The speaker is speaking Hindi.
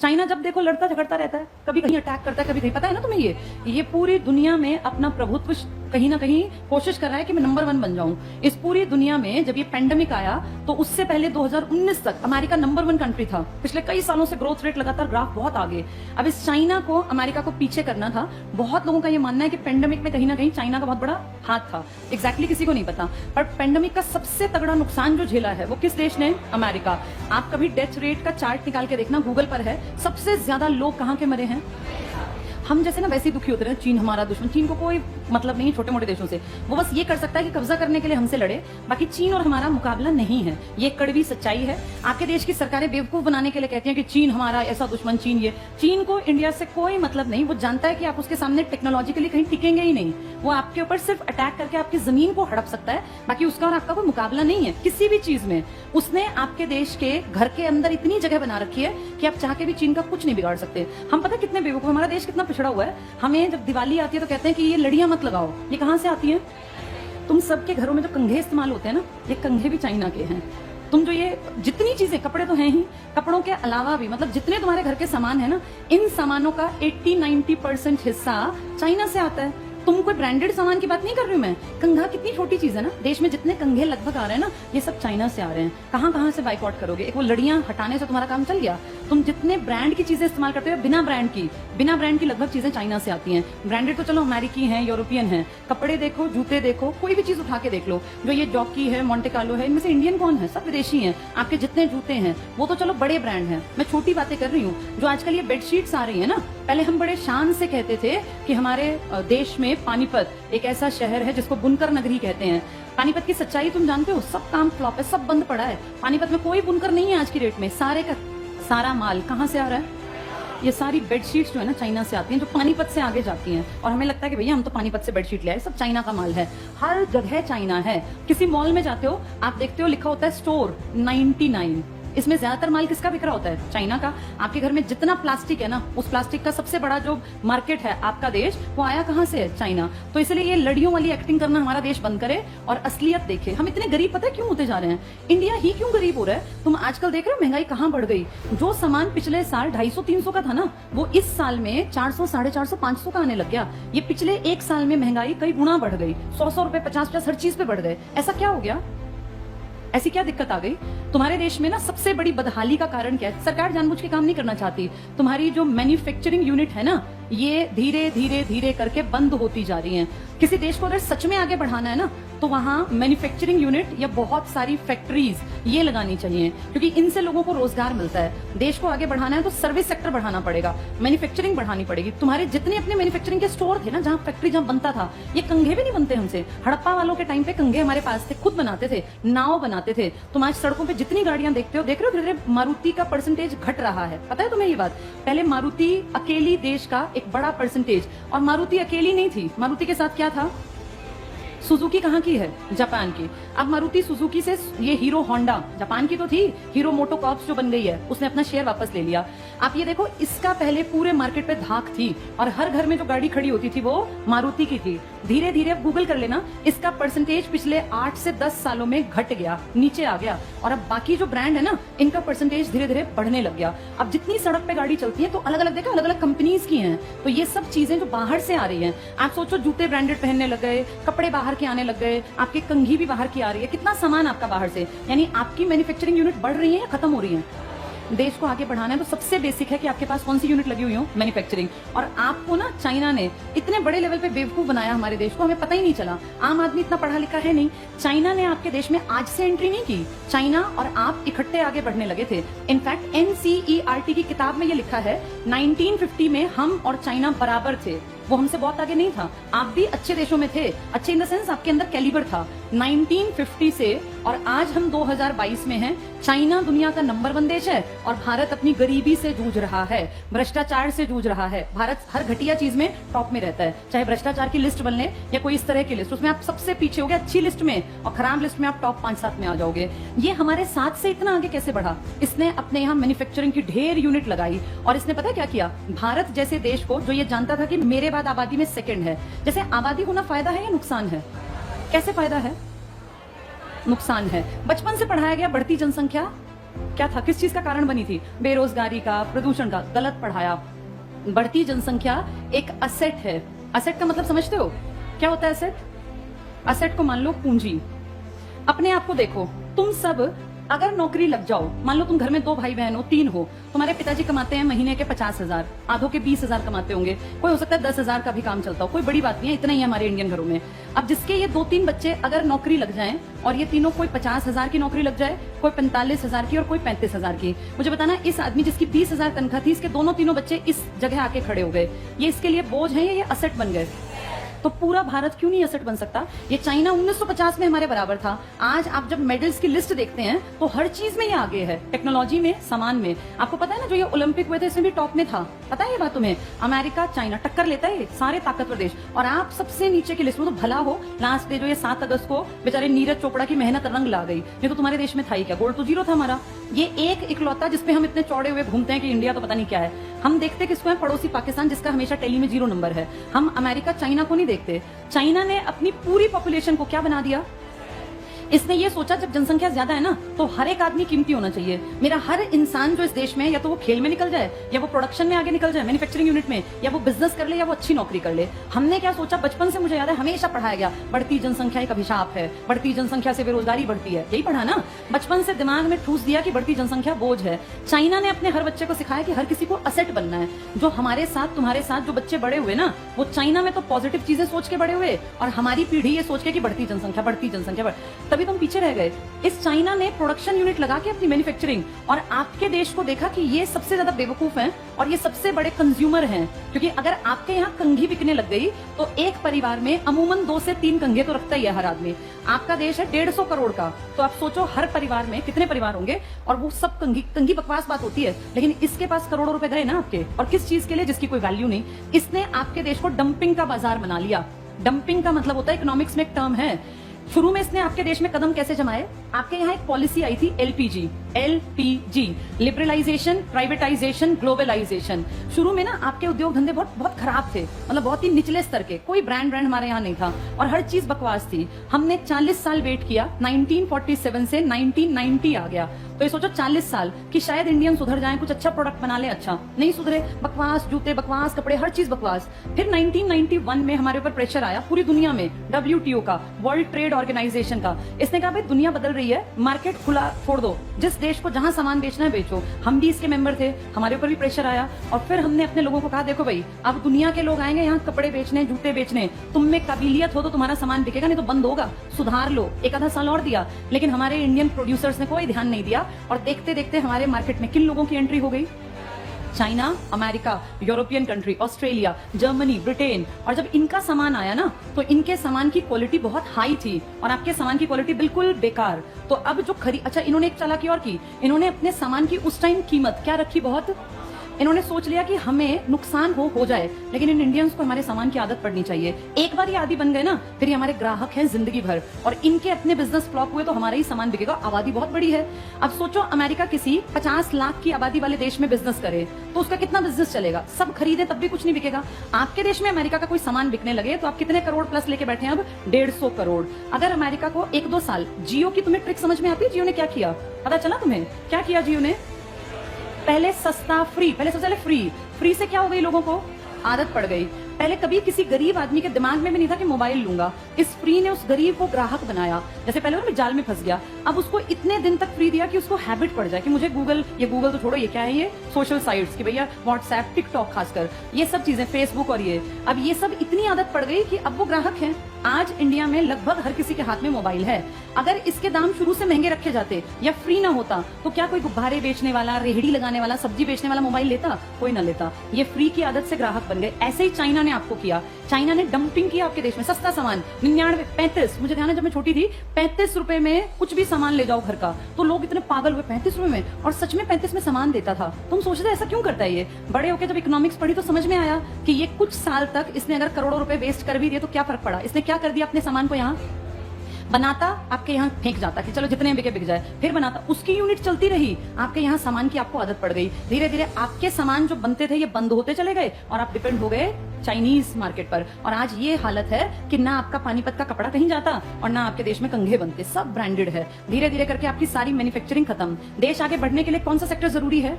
चाइना जब देखो लड़ता झगड़ता रहता है, कभी कहीं अटैक करता है, कभी कहीं, पता है ना तुम्हें, ये पूरी दुनिया में अपना प्रभुत्व कहीं ना कहीं कोशिश कर रहा है कि मैं नंबर 1 बन जाऊं। इस पूरी दुनिया में जब ये पेंडेमिक आया तो उससे पहले 2019 तक अमेरिका नंबर 1 कंट्री था। पिछले कई सालों से ग्रोथ रेट लगातार ग्राफ बहुत आगे। अब इस चाइना को अमेरिका को पीछे करना था। बहुत लोगों का ये मानना है कि पेंडेमिक में कहीं ना कहीं चाइना का बहुत बड़ा हाथ था। एग्जैक्टली किसी को नहीं पता, पर पेंडेमिक का सबसे तगड़ा नुकसान जो झेला है वो किस देश ने? अमेरिका। आप कभी डेथ रेट का चार्ट निकाल के देखना, गूगल पर है, सबसे ज्यादा लोग कहां के मरे हैं? हम जैसे ना वैसे ही दुखी होते रहे, चीन हमारा दुश्मन। चीन को कोई मतलब नहीं छोटे मोटे देशों से, वो बस ये कर सकता है कि कब्जा करने के लिए हमसे लड़े, बाकी चीन और हमारा मुकाबला नहीं है। ये कड़वी सच्चाई है। आपके देश की सरकारें बेवकूफ बनाने के लिए कहती हैं कि चीन हमारा ऐसा दुश्मन, चीन ये। चीन को इंडिया से कोई मतलब नहीं। वो जानता है कि आप उसके सामने टेक्नोलॉजिकली कहीं टिकेंगे ही नहीं। वो आपके ऊपर सिर्फ अटैक करके आपकी जमीन को हड़प सकता है, बाकी उसका और आपका कोई मुकाबला नहीं है किसी भी चीज में। उसने आपके देश के घर के अंदर इतनी जगह बना रखी है कि आप चाह के भी चीन का कुछ नहीं बिगाड़ सकते। हम पता कितने बेवकूफ, हमारा देश कितना पिछड़ा हुआ है। हमें जब दिवाली आती है तो कहते हैं कि ये लड़ियां मत लगाओ। ये कहां से आती है? तुम सबके घरों में जो कंघे इस्तेमाल होते हैं ना, ये कंघे भी चाइना के हैं। तुम जो ये जितनी चीजें, कपड़े तो हैं ही, कपड़ों के अलावा भी मतलब जितने तुम्हारे घर के सामान है ना, इन सामानों का 80-90% हिस्सा चाइना से आता है। तुम कोई ब्रांडेड सामान की बात नहीं कर रही हूं मैं। कंघा कितनी छोटी चीज है ना, देश में जितने कंघे लगभग आ रहे हैं ना, ये सब चाइना से आ रहे हैं। कहां कहां से बाइकआउट करोगे? एक वो लड़ियां हटाने से तुम्हारा काम चल गया। तुम जितने ब्रांड की चीजें इस्तेमाल करते हो, बिना ब्रांड की लगभग चीजें चाइना से आती हैं। ब्रांडेड तो चलो अमेरिकी हैं, यूरोपियन हैं। कपड़े देखो, जूते देखो, कोई भी चीज उठा के देख लो, जो ये जॉकी है, मोंटे कार्लो है, इनमें से इंडियन कौन है? सब विदेशी हैं। आपके जितने जूते हैं वो तो चलो बड़े ब्रांड हैं। मैं छोटी बातें कर रही हूँ। जो आजकल ये बेडशीट्स आ रही है ना, पहले हम बड़े शान से कहते थे कि हमारे देश में पानीपत एक ऐसा शहर है जिसको बुनकर नगरी कहते हैं। पानीपत की सच्चाई तुम जानते हो, सब काम फ्लॉप है, सब बंद पड़ा है। पानीपत में कोई बुनकर नहीं है आज की डेट में। सारे का सारा माल कहां से आ रहा है? ये सारी बेडशीट्स जो है ना चाइना से आती हैं, जो पानीपत से आगे जाती हैं। और हमें लगता है कि भैया हम तो पानीपत से बेडशीट ले आए, सब चाइना का माल है। हर जगह चाइना है। किसी मॉल में जाते हो, आप देखते हो लिखा होता है स्टोर 99। इसमें ज्यादातर माल किसका बिक रहा होता है? चाइना का। आपके घर में जितना प्लास्टिक है ना, उस प्लास्टिक का सबसे बड़ा जो मार्केट है आपका देश, वो आया कहां से है? चाइना। तो इसलिए ये लड़ियों वाली एक्टिंग करना हमारा देश बंद करे और असलियत देखे। हम इतने गरीब पता है क्यों होते जा रहे हैं? इंडिया ही क्यों गरीब हो रहा है? तुम आजकल देख रहे हो महंगाई कहां बढ़ गई। जो सामान पिछले साल 250-300 का था ना, वो इस साल में 400, 450, 500 का आने लग गया। ये पिछले एक साल में महंगाई कई गुना बढ़ गई। 100 रुपए, 50 हर चीज पे बढ़ गए। ऐसा क्या हो गया? ऐसी क्या दिक्कत आ गई? तुम्हारे देश में ना सबसे बड़ी बदहाली का कारण क्या है? सरकार जानबूझ के काम नहीं करना चाहती। तुम्हारी जो मैन्युफैक्चरिंग यूनिट है ना, ये धीरे धीरे धीरे करके बंद होती जा रही हैं। किसी देश को अगर सच में आगे बढ़ाना है ना, तो वहां मैन्युफैक्चरिंग यूनिट या बहुत सारी फैक्ट्रीज ये लगानी चाहिए, क्योंकि इनसे लोगों को रोजगार मिलता है। देश को आगे बढ़ाना है तो सर्विस सेक्टर बढ़ाना पड़ेगा, मैन्युफैक्चरिंग बढ़ानी पड़ेगी। तुम्हारे जितने अपने मैन्युफैक्चरिंग के स्टोर थे ना, जहां फैक्ट्री जहां बनता था, ये कंघे भी नहीं बनते हमसे। हड़प्पा वालों के टाइम पे कंघे हमारे पास थे, खुद बनाते थे, नाव बनाते थे। तुम आज सड़कों पे जितनी गाड़ियां देखते हो, देख रहे हो धीरे धीरे मारुति का परसेंटेज घट रहा है। पता है तुम्हें ये बात? पहले मारुति अकेली देश का एक बड़ा परसेंटेज, और मारुति अकेली नहीं थी। मारुति के साथ क्या था? सुजुकी कहाँ की है? जापान की। अब मारुति सुजुकी से ये हीरो होंडा, जापान की तो थी, हीरो मोटोकॉर्प्स जो बन गई है, उसने अपना शेयर वापस ले लिया। आप ये देखो, इसका पहले पूरे मार्केट पे धाक थी और हर घर में जो गाड़ी खड़ी होती थी वो मारुति की थी। धीरे धीरे अब गूगल कर लेना, इसका परसेंटेज पिछले 8 से 10 सालों में घट गया, नीचे आ गया। और अब बाकी जो ब्रांड है ना, इनका परसेंटेज धीरे धीरे बढ़ने लग गया। अब जितनी सड़क पे गाड़ी चलती है तो अलग अलग देखो, अलग अलग कंपनीज की हैं। तो ये सब चीजें जो बाहर से आ रही हैं, आप सोचो जूते ब्रांडेड पहनने लग गए, कपड़े बाहर के आने लग गए, आपकी कंघी भी बाहर की आ रही है। कितना सामान आपका बाहर से, यानी आपकी मैन्युफैक्चरिंग यूनिट बढ़ रही है या खत्म हो रही है? देश को आगे बढ़ाना है तो सबसे बेसिक है कि आपके पास कौन सी यूनिट लगी हुई हो? मैन्युफैक्चरिंग। और आपको ना चाइना ने इतने बड़े लेवल पे बेवकूफ बनाया हमारे देश को, हमें पता ही नहीं चला। आम आदमी इतना पढ़ा लिखा है नहीं। चाइना ने आपके देश में आज से एंट्री नहीं की। चाइना और आप इकट्ठे आगे बढ़ने लगे थे। इनफैक्ट NCERT की किताब में ये लिखा है, 1950 में हम और चाइना बराबर थे। वो हमसे बहुत आगे नहीं था। आप भी अच्छे देशों में थे, अच्छे इन द सेंस आपके अंदर कैलिबर था। 1950 से और आज हम 2022 में हैं। चाइना दुनिया का नंबर 1 देश है और भारत अपनी गरीबी से जूझ रहा है, भ्रष्टाचार से जूझ रहा है। भारत हर घटिया चीज में टॉप में रहता है, चाहे भ्रष्टाचार की लिस्ट बन ले या कोई इस तरह की लिस्ट, उसमें आप सबसे पीछे हो गए अच्छी लिस्ट में, और खराब लिस्ट में आप टॉप 5-7 में आ जाओगे। ये हमारे साथ से इतना आगे कैसे बढ़ा? इसने अपने यहाँ मैन्युफैक्चरिंग की ढेर यूनिट लगाई और इसने पता क्या किया? भारत जैसे देश को, जो ये जानता था कि मेरे बाद आबादी में सेकंड है, जैसे आबादी होना फायदा है या नुकसान है? कैसे फायदा है? नुकसान है। बचपन से पढ़ाया गया बढ़ती जनसंख्या क्या था, किस चीज का कारण बनी थी? बेरोजगारी का, प्रदूषण का। गलत पढ़ाया। बढ़ती जनसंख्या एक असेट है। असेट का मतलब समझते हो? क्या होता है असेट? असेट को मान लो पूंजी। अपने आप को देखो, तुम सब अगर नौकरी लग जाओ, मान लो तुम घर में 2 भाई बहन हो, 3 हो, तुम्हारे पिताजी कमाते हैं महीने के 50,000, आधों के 20,000 कमाते होंगे, कोई हो सकता है 10,000 का भी काम चलता हो, कोई बड़ी बात नहीं है, इतना ही है हमारे इंडियन घरों में। अब जिसके ये 2-3 बच्चे अगर नौकरी लग जाएं और ये तीनों, कोई 50,000 की नौकरी लग जाए, कोई 45,000 की और कोई 35,000 की, मुझे बताना इस आदमी जिसकी 20,000 तनख्वाह थी, इसके दोनों तीनों बच्चे इस जगह आके खड़े हो गए, ये इसके लिए बोझ है या ये असेट बन गए? तो पूरा भारत क्यों नहीं असेट बन सकता? ये चाइना 1950 में हमारे बराबर था। आज आप जब मेडल्स की लिस्ट देखते हैं तो हर चीज में ये आगे है, टेक्नोलॉजी में, सामान में। आपको पता है ना, जो ये ओलंपिक हुए थे इसमें भी टॉप में था, पता है ये बात तुम्हें? अमेरिका, चाइना टक्कर लेता है, सारे ताकतवर देश, और आप सबसे नीचे की लिस्ट में। तो भला हो लास्ट डे जो ये 7 अगस्त को बेचारे नीरज चोपड़ा की मेहनत रंग ला गई, नहीं तो तुम्हारे देश में था ही क्या? गोल्ड तो 0 था हमारा। ये एक इकलौता जिसपे हम इतने चौड़े हुए घूमते हैं कि इंडिया तो पता नहीं क्या है। हम देखते किसको है? पड़ोसी पाकिस्तान, जिसका हमेशा टेली में 0 नंबर है। हम अमेरिका, चाइना को नहीं देखते। चाइना ने अपनी पूरी पॉपुलेशन को क्या बना दिया? इसने ये सोचा जब जनसंख्या ज्यादा है ना, तो हर एक आदमी कीमती होना चाहिए। मेरा हर इंसान जो इस देश में, या तो वो खेल में निकल जाए, या वो प्रोडक्शन में आगे निकल जाए, मैन्युफैक्चरिंग यूनिट में, या वो बिजनेस कर ले, या वो अच्छी नौकरी कर ले। हमने क्या सोचा? बचपन से मुझे याद है हमेशा पढ़ाया गया, बढ़ती जनसंख्या एक अभिशाप है, बढ़ती जनसंख्या से बेरोजगारी बढ़ती है। यही पढ़ा ना, बचपन से दिमाग में ठूस दिया कि बढ़ती जनसंख्या बोझ है। चाइना ने अपने हर बच्चे को सिखाया कि हर किसी को असेट बनना है। जो हमारे साथ, तुम्हारे साथ जो बच्चे बड़े हुए ना, वो चाइना में तो पॉजिटिव चीजें सोच के बड़े हुए, और हमारी पीढ़ी ये सोच के कि बढ़ती जनसंख्या, बढ़ती जनसंख्या, तभी तुम पीछे रह गए। इस चाइना ने प्रोडक्शन यूनिट लगा के अपनी मैन्युफैक्चरिंग, और आपके देश को देखा कि ये सबसे ज्यादा बेवकूफ हैं और ये सबसे बड़े कंज्यूमर हैं। क्योंकि अगर आपके यहाँ कंघी बिकने लग गई तो एक परिवार में अमूमन 2 से 3 कंघे तो रखता ही है हर आदमी। आपका देश है 150 करोड़ का, तो आप सोचो हर परिवार में कितने परिवार होंगे, और वो सब कंघी। कंघी बकवास बात होती है, लेकिन इसके पास करोड़ों रुपए गए ना आपके, और किस चीज के लिए? जिसकी कोई वैल्यू नहीं। इसने आपके देश को डंपिंग का बाजार बना लिया। डंपिंग का मतलब होता है, इकोनॉमिक्स में एक टर्म है। शुरू में इसने आपके देश में कदम कैसे जमाए? आपके यहाँ एक पॉलिसी आई थी एलपीजी, लिबरलाइजेशन, प्राइवेटाइजेशन, ग्लोबलाइजेशन। शुरू में ना आपके उद्योग धंधे बहुत खराब थे, मतलब बहुत ही निचले स्तर के, कोई ब्रांड हमारे यहाँ नहीं था, और हर चीज बकवास थी। हमने 40 साल वेट किया, 1947 से 1990 आ गया। तो ये सोचो 40 साल कि शायद इंडियन सुधर जाएं, कुछ अच्छा प्रोडक्ट बना ले। अच्छा नहीं सुधरे, बकवास जूते, बकवास कपड़े, हर चीज बकवास। फिर 1991 में हमारे ऊपर प्रेशर आया पूरी दुनिया में, WTO का, वर्ल्ड ट्रेड ऑर्गेनाइजेशन का। इसने कहा भाई दुनिया बदल रही है, मार्केट खुला छोड़ दो, जिस देश को जहां सामान बेचना है बेचो। हम भी इसके मेंबर थे, हमारे ऊपर भी प्रेशर आया, और फिर हमने अपने लोगों को कहा देखो भाई, अब दुनिया के लोग आएंगे यहाँ कपड़े बेचने, जूते बेचने, तुम में काबिलियत हो तो तुम्हारा सामान बिकेगा, नहीं तो बंद होगा, सुधार लो। एक आधा साल और दिया, लेकिन हमारे इंडियन प्रोड्यूसर्स ने कोई ध्यान नहीं दिया, और देखते देखते हमारे मार्केट में किन लोगों की एंट्री हो गई? China, America, European country, Australia, Germany, Britain. और जब इनका सामान आया ना, तो इनके सामान की क्वालिटी बहुत हाई थी और आपके सामान की क्वालिटी बिल्कुल बेकार। तो अब जो अच्छा, इन्होंने एक चालाकी और की, इन्होंने अपने सामान की उस टाइम कीमत क्या रखी? बहुत। इन्होंने सोच लिया कि हमें नुकसान हो जाए, लेकिन इन इंडियंस को हमारे सामान की आदत पड़नी चाहिए। एक बार ये आदी बन गए ना, फिर ये हमारे ग्राहक हैं जिंदगी भर, और इनके अपने बिजनेस फ्लॉप हुए तो हमारा ही सामान बिकेगा। आबादी बहुत बड़ी है। अब सोचो अमेरिका किसी 50 लाख की आबादी वाले देश में बिजनेस करे तो उसका कितना बिजनेस चलेगा? सब खरीदे तब भी कुछ नहीं बिकेगा। आपके देश में अमेरिका का कोई सामान बिकने लगे तो आप कितने करोड़ प्लस लेके बैठे हैं? अब 150 करोड़। अगर अमेरिका को 1-2 साल, जियो की तुम्हें ट्रिक समझ में आती है? जियो ने क्या किया पता चला तुम्हें? क्या किया जियो ने? पहले सस्ता, फ्री, पहले सबसे पहले फ्री से क्या हो गई? लोगों को आदत पड़ गई। पहले कभी किसी गरीब आदमी के दिमाग में भी नहीं था कि मोबाइल लूंगा। इस फ्री ने उस गरीब को ग्राहक बनाया। जैसे पहले वो जाल में फंस गया, अब उसको इतने दिन तक फ्री दिया कि उसको हैबिट पड़ जाए कि मुझे गूगल तो छोड़ो, ये क्या है, ये सोशल साइट्स की भैया, व्हाट्सएप, टिकटॉक, खासकर ये सब चीजें, फेसबुक, और अब ये सब इतनी आदत पड़ गई कि अब वो ग्राहक हैं। आज इंडिया में लगभग हर किसी के हाथ में मोबाइल है। अगर इसके दाम शुरू से महंगे रखे जाते या फ्री ना होता तो क्या कोई गुब्बारे बेचने वाला, रेहड़ी लगाने वाला, सब्जी बेचने वाला मोबाइल लेता? कोई ना लेता। ये फ्री की आदत से ग्राहक बन गए। ऐसे ही चाइना ने आपको किया। चाइना ने डंपिंग किया आपके देश में। सस्ता सामान 99, 35, मुझे ध्यान है जब मैं छोटी थी, 35 रुपए में कुछ भी सामान ले जाओ घर का, तो लोग इतने पागल हुए, 35 रुपए में, और सच में 35 में सामान देता था। तुम सोचते ऐसा क्यों करता है ये? बड़े होकर जब इकोनॉमिक्स पढ़ी तो समझ में आया कि ये कुछ साल तक इसने अगर करोड़ों रुपए वेस्ट कर भी दिए तो क्या फर्क पड़ा? इसने क्या कर दिया अपने सामान को? यहाँ बनाता, आपके यहाँ फेंक जाता कि चलो जितने बिके बिक जाए, फिर बनाता, उसकी यूनिट चलती रही, आपके यहाँ सामान की आपको आदत पड़ गई, धीरे धीरे आपके सामान जो बनते थे ये बंद होते चले गए और आप डिपेंड हो गए चाइनीज मार्केट पर। और आज ये हालत है कि ना आपका पानीपत का कपड़ा कहीं जाता और ना आपके देश में कंघे बनते, सब ब्रांडेड है। धीरे धीरे करके आपकी सारी मैन्युफैक्चरिंग खत्म। देश आगे बढ़ने के लिए कौन सा सेक्टर जरूरी है?